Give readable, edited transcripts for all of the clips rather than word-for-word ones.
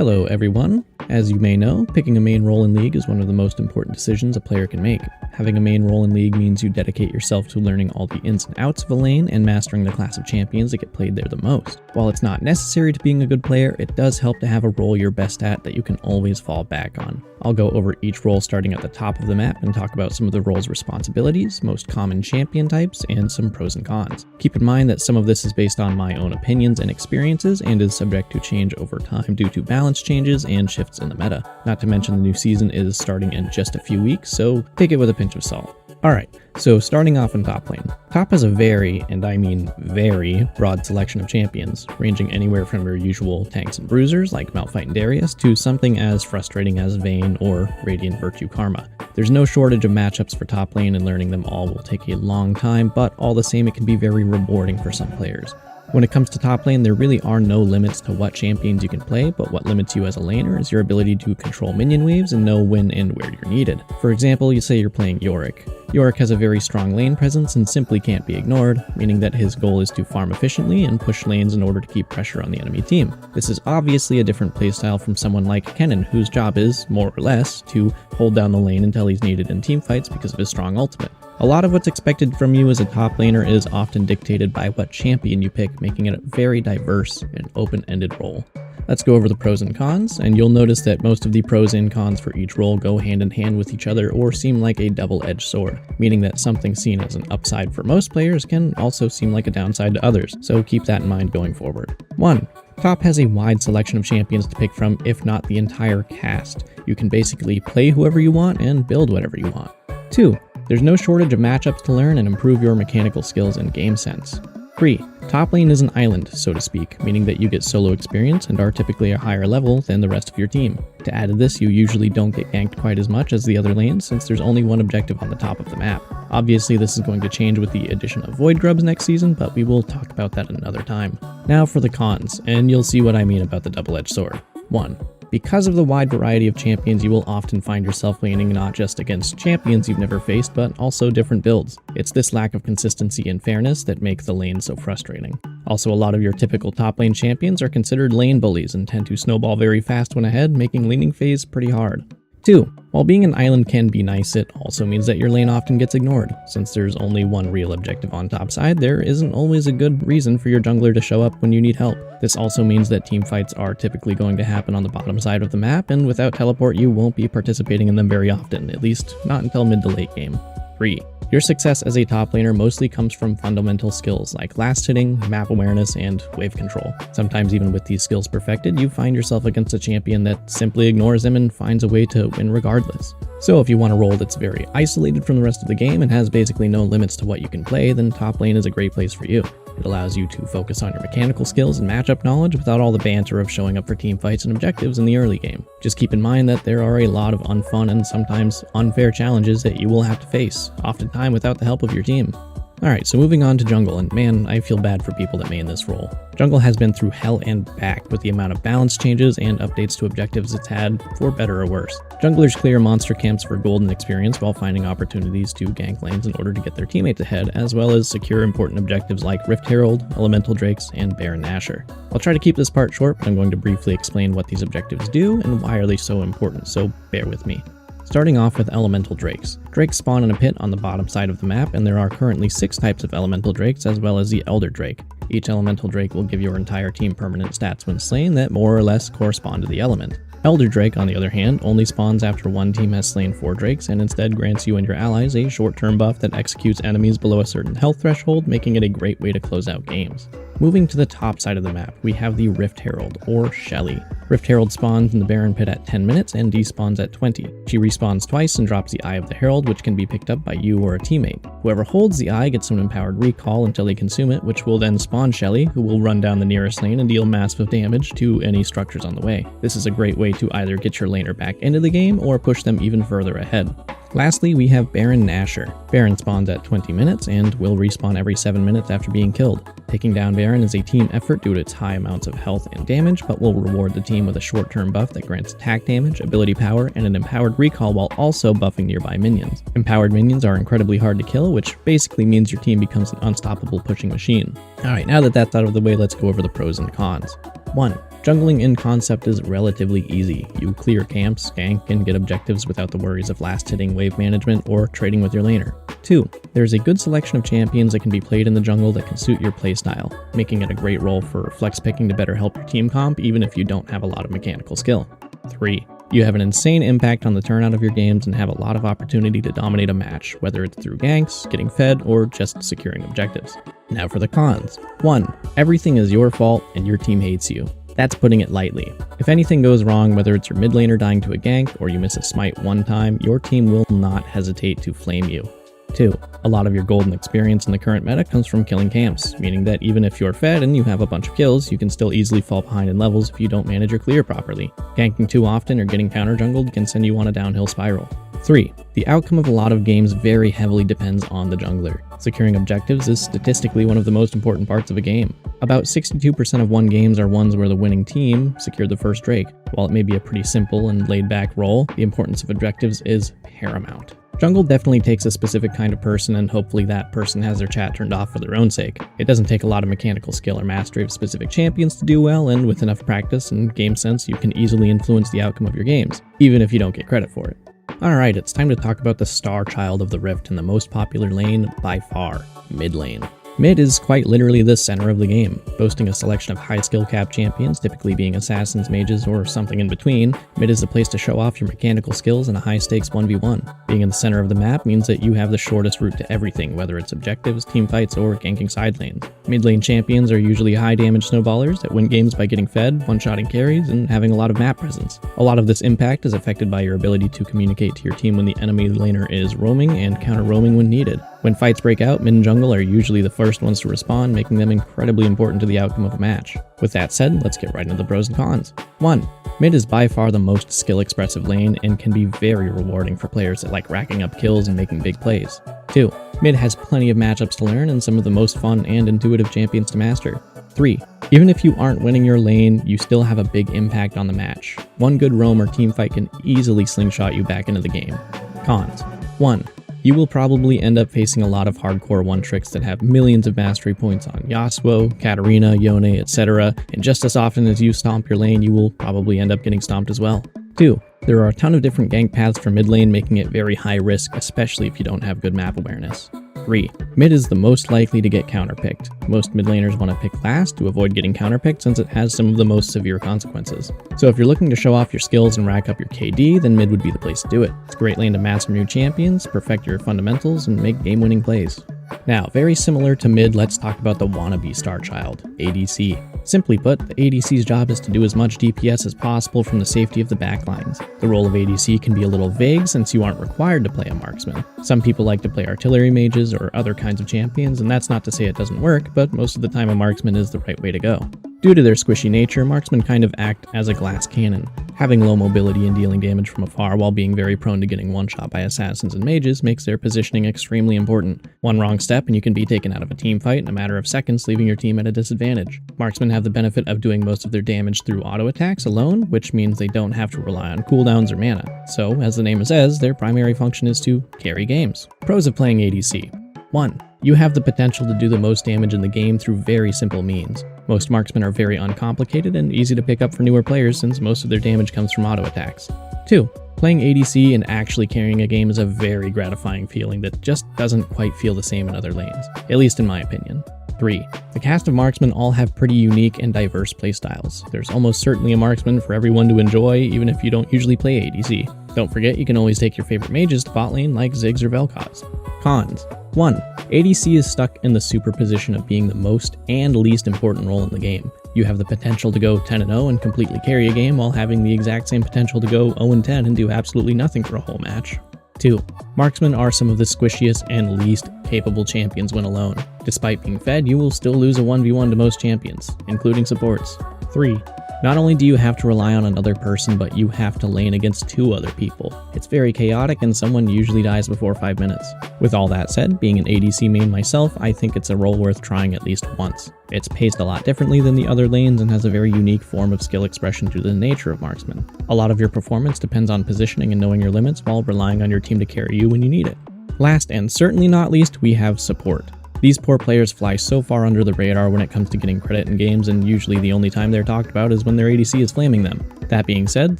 Hello everyone. As you may know, picking a main role in League is one of the most important decisions a player can make. Having a main role in League means you dedicate yourself to learning all the ins and outs of a lane and mastering the class of champions that get played there the most. While it's not necessary to being a good player, it does help to have a role you're best at that you can always fall back on. I'll go over each role starting at the top of the map and talk about some of the role's responsibilities, most common champion types, and some pros and cons. Keep in mind that some of this is based on my own opinions and experiences and is subject to change over time due to balance changes and shifts in the meta. Not to mention the new season is starting in just a few weeks, so take it with a pinch of salt. Alright, so starting off in top lane. Top has a very, and I mean very, broad selection of champions, ranging anywhere from your usual tanks and bruisers like Malphite and Darius to something as frustrating as Vayne or Radiant Virtue Karma. There's no shortage of matchups for top lane, and learning them all will take a long time, but all the same it can be very rewarding for some players. When it comes to top lane, there really are no limits to what champions you can play, but what limits you as a laner is your ability to control minion waves and know when and where you're needed. For example, you say you're playing Yorick. Yorick has a very strong lane presence and simply can't be ignored, meaning that his goal is to farm efficiently and push lanes in order to keep pressure on the enemy team. This is obviously a different playstyle from someone like Kennen, whose job is, more or less, to hold down the lane until he's needed in teamfights because of his strong ultimate. A lot of what's expected from you as a top laner is often dictated by what champion you pick, making it a very diverse and open-ended role. Let's go over the pros and cons, and you'll notice that most of the pros and cons for each role go hand in hand with each other or seem like a double-edged sword, meaning that something seen as an upside for most players can also seem like a downside to others, so keep that in mind going forward. 1. Top has a wide selection of champions to pick from, if not the entire cast. You can basically play whoever you want and build whatever you want. 2. There's no shortage of matchups to learn and improve your mechanical skills and game sense. 3. Top lane is an island, so to speak, meaning that you get solo experience and are typically a higher level than the rest of your team. To add to this, you usually don't get ganked quite as much as the other lanes since there's only one objective on the top of the map. Obviously this is going to change with the addition of Void Grubs next season, but we will talk about that another time. Now for the cons, and you'll see what I mean about the double-edged sword. 1. Because of the wide variety of champions, you will often find yourself laning not just against champions you've never faced, but also different builds. It's this lack of consistency and fairness that make the lane so frustrating. Also, a lot of your typical top lane champions are considered lane bullies and tend to snowball very fast when ahead, making laning phase pretty hard. 2. While being an island can be nice, it also means that your lane often gets ignored. Since there's only one real objective on top side, there isn't always a good reason for your jungler to show up when you need help. This also means that team fights are typically going to happen on the bottom side of the map, and without teleport you won't be participating in them very often, at least not until mid to late game. 3. Your success as a top laner mostly comes from fundamental skills like last hitting, map awareness, and wave control. Sometimes even with these skills perfected, you find yourself against a champion that simply ignores them and finds a way to win regardless. So if you want a role that's very isolated from the rest of the game and has basically no limits to what you can play, then top lane is a great place for you. It allows you to focus on your mechanical skills and matchup knowledge without all the banter of showing up for team fights and objectives in the early game. Just keep in mind that there are a lot of unfun and sometimes unfair challenges that you will have to face, oftentimes without the help of your team. Alright, so moving on to jungle, and man, I feel bad for people that main this role. Jungle has been through hell and back with the amount of balance changes and updates to objectives it's had, for better or worse. Junglers clear monster camps for golden experience while finding opportunities to gank lanes in order to get their teammates ahead, as well as secure important objectives like Rift Herald, Elemental Drakes, and Baron Nashor. I'll try to keep this part short, but I'm going to briefly explain what these objectives do and why are they so important, so bear with me. Starting off with Elemental Drakes. Drakes spawn in a pit on the bottom side of the map, and there are currently 6 types of Elemental Drakes as well as the Elder Drake. Each Elemental Drake will give your entire team permanent stats when slain that more or less correspond to the element. Elder Drake, on the other hand, only spawns after one team has slain 4 drakes and instead grants you and your allies a short-term buff that executes enemies below a certain health threshold, making it a great way to close out games. Moving to the top side of the map, we have the Rift Herald, or Shelly. Rift Herald spawns in the Baron Pit at 10 minutes and despawns at 20. She respawns twice and drops the Eye of the Herald, which can be picked up by you or a teammate. Whoever holds the eye gets an empowered recall until they consume it, which will then spawn Shelly, who will run down the nearest lane and deal massive damage to any structures on the way. This is a great way to either get your laner back into the game or push them even further ahead. Lastly, we have Baron Nashor. Baron spawns at 20 minutes and will respawn every 7 minutes after being killed. Taking down Baron is a team effort due to its high amounts of health and damage, but will reward the team with a short-term buff that grants attack damage, ability power, and an empowered recall while also buffing nearby minions. Empowered minions are incredibly hard to kill, which basically means your team becomes an unstoppable pushing machine. Alright, now that that's out of the way, let's go over the pros and cons. 1. Jungling in concept is relatively easy. You clear camps, gank, and get objectives without the worries of last-hitting wave management or trading with your laner. 2. There's a good selection of champions that can be played in the jungle that can suit your playstyle, making it a great role for flex picking to better help your team comp even if you don't have a lot of mechanical skill. 3. You have an insane impact on the turnout of your games and have a lot of opportunity to dominate a match, whether it's through ganks, getting fed, or just securing objectives. Now for the cons. 1. Everything is your fault and your team hates you. That's putting it lightly. If anything goes wrong, whether it's your mid laner dying to a gank or you miss a smite one time, your team will not hesitate to flame you. 2. A lot of your golden experience in the current meta comes from killing camps, meaning that even if you're fed and you have a bunch of kills, you can still easily fall behind in levels if you don't manage your clear properly. Ganking too often or getting counter jungled can send you on a downhill spiral. 3. The outcome of a lot of games very heavily depends on the jungler. Securing objectives is statistically one of the most important parts of a game. About 62% of won games are ones where the winning team secured the first Drake. While it may be a pretty simple and laid-back role, the importance of objectives is paramount. Jungle definitely takes a specific kind of person, and hopefully that person has their chat turned off for their own sake. It doesn't take a lot of mechanical skill or mastery of specific champions to do well, and with enough practice and game sense, you can easily influence the outcome of your games, even if you don't get credit for it. Alright, it's time to talk about the star child of the Rift and the most popular lane by far, mid lane. Mid is quite literally the center of the game, boasting a selection of high skill cap champions, typically being assassins, mages, or something in between. Mid is the place to show off your mechanical skills in a high stakes 1v1. Being in the center of the map means that you have the shortest route to everything, whether it's objectives, teamfights, or ganking side lanes. Mid lane champions are usually high damage snowballers that win games by getting fed, one-shotting carries, and having a lot of map presence. A lot of this impact is affected by your ability to communicate to your team when the enemy laner is roaming and counter roaming when needed. When fights break out, mid and jungle are usually the first ones to respond, making them incredibly important to the outcome of a match. With that said, let's get right into the pros and cons. 1. Mid is by far the most skill-expressive lane and can be very rewarding for players that like racking up kills and making big plays. 2. Mid has plenty of matchups to learn and some of the most fun and intuitive champions to master. 3. Even if you aren't winning your lane, you still have a big impact on the match. One good roam or teamfight can easily slingshot you back into the game. Cons. 1. You will probably end up facing a lot of hardcore one-tricks that have millions of mastery points on Yasuo, Katarina, Yone, etc., and just as often as you stomp your lane, you will probably end up getting stomped as well. 2. There are a ton of different gank paths for mid lane, making it very high risk, especially if you don't have good map awareness. 3. Mid is the most likely to get counterpicked. Most mid laners want to pick last to avoid getting counterpicked since it has some of the most severe consequences. So if you're looking to show off your skills and rack up your KD, then mid would be the place to do it. It's a great lane to master new champions, perfect your fundamentals, and make game-winning plays. Now, very similar to mid, let's talk about the wannabe star child, ADC. Simply put, the ADC's job is to do as much DPS as possible from the safety of the backlines. The role of ADC can be a little vague since you aren't required to play a marksman. Some people like to play artillery mages or other kinds of champions, and that's not to say it doesn't work, but most of the time a marksman is the right way to go. Due to their squishy nature, marksmen kind of act as a glass cannon. Having low mobility and dealing damage from afar while being very prone to getting one-shot by assassins and mages makes their positioning extremely important. One wrong step and you can be taken out of a team fight in a matter of seconds, leaving your team at a disadvantage. Marksmen have the benefit of doing most of their damage through auto attacks alone, which means they don't have to rely on cooldowns or mana. So, as the name says, their primary function is to carry games. Pros of playing ADC. 1. You have the potential to do the most damage in the game through very simple means. Most marksmen are very uncomplicated and easy to pick up for newer players since most of their damage comes from auto attacks. 2. Playing ADC and actually carrying a game is a very gratifying feeling that just doesn't quite feel the same in other lanes, at least in my opinion. 3. The cast of marksmen all have pretty unique and diverse playstyles. There's almost certainly a marksman for everyone to enjoy, even if you don't usually play ADC. Don't forget you can always take your favorite mages to bot lane like Ziggs or Vel'Koz. Cons. 1. ADC is stuck in the superposition of being the most and least important role in the game. You have the potential to go 10-0 and completely carry a game while having the exact same potential to go 0-10 and do absolutely nothing for a whole match. 2. Marksmen are some of the squishiest and least capable champions when alone. Despite being fed, you will still lose a 1v1 to most champions, including supports. 3. Not only do you have to rely on another person, but you have to lane against 2 other people. It's very chaotic and someone usually dies before 5 minutes. With all that said, being an ADC main myself, I think it's a role worth trying at least once. It's paced a lot differently than the other lanes and has a very unique form of skill expression due to the nature of marksman. A lot of your performance depends on positioning and knowing your limits while relying on your team to carry you when you need it. Last and certainly not least, we have support. These poor players fly so far under the radar when it comes to getting credit in games, and usually the only time they're talked about is when their ADC is flaming them. That being said,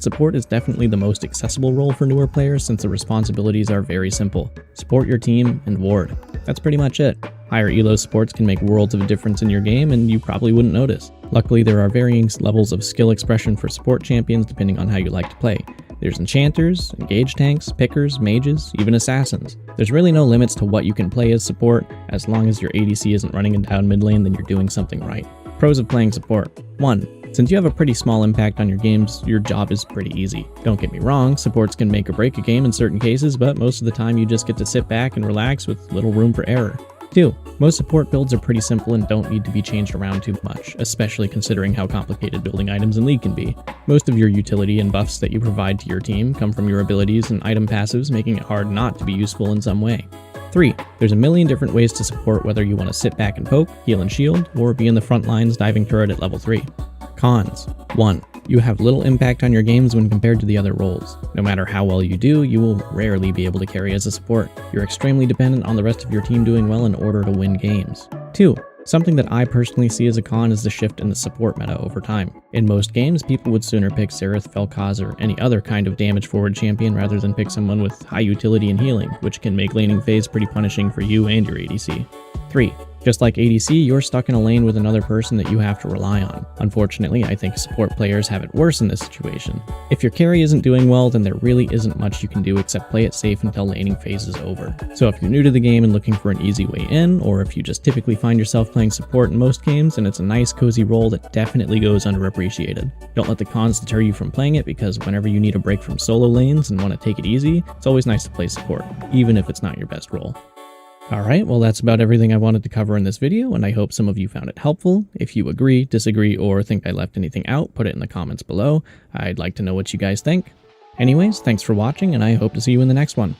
support is definitely the most accessible role for newer players since the responsibilities are very simple. Support your team and ward. That's pretty much it. Higher elo supports can make worlds of a difference in your game, and you probably wouldn't notice. Luckily, there are varying levels of skill expression for support champions depending on how you like to play. There's enchanters, engage tanks, pickers, mages, even assassins. There's really no limits to what you can play as support. As long as your ADC isn't running down mid lane, then you're doing something right. Pros of playing support. 1. Since you have a pretty small impact on your games, your job is pretty easy. Don't get me wrong, supports can make or break a game in certain cases, but most of the time you just get to sit back and relax with little room for error. 2. Most support builds are pretty simple and don't need to be changed around too much, especially considering how complicated building items in League can be. Most of your utility and buffs that you provide to your team come from your abilities and item passives, making it hard not to be useful in some way. 3. There's a million different ways to support, whether you want to sit back and poke, heal and shield, or be in the front lines diving turret at level 3. Cons. 1. You have little impact on your games when compared to the other roles. No matter how well you do, you will rarely be able to carry as a support. You're extremely dependent on the rest of your team doing well in order to win games. 2. Something that I personally see as a con is the shift in the support meta over time. In most games, people would sooner pick Seraph, Vel'Koz, or any other kind of damage forward champion rather than pick someone with high utility and healing, which can make laning phase pretty punishing for you and your ADC. 3. Just like ADC, you're stuck in a lane with another person that you have to rely on. Unfortunately, I think support players have it worse in this situation. If your carry isn't doing well, then there really isn't much you can do except play it safe until laning phase is over. So if you're new to the game and looking for an easy way in, or if you just typically find yourself playing support in most games and it's a nice cozy role that definitely goes underappreciated. Don't let the cons deter you from playing it, because whenever you need a break from solo lanes and want to take it easy, it's always nice to play support, even if it's not your best role. Alright, well that's about everything I wanted to cover in this video, and I hope some of you found it helpful. If you agree, disagree, or think I left anything out, put it in the comments below. I'd like to know what you guys think. Anyways, thanks for watching, and I hope to see you in the next one.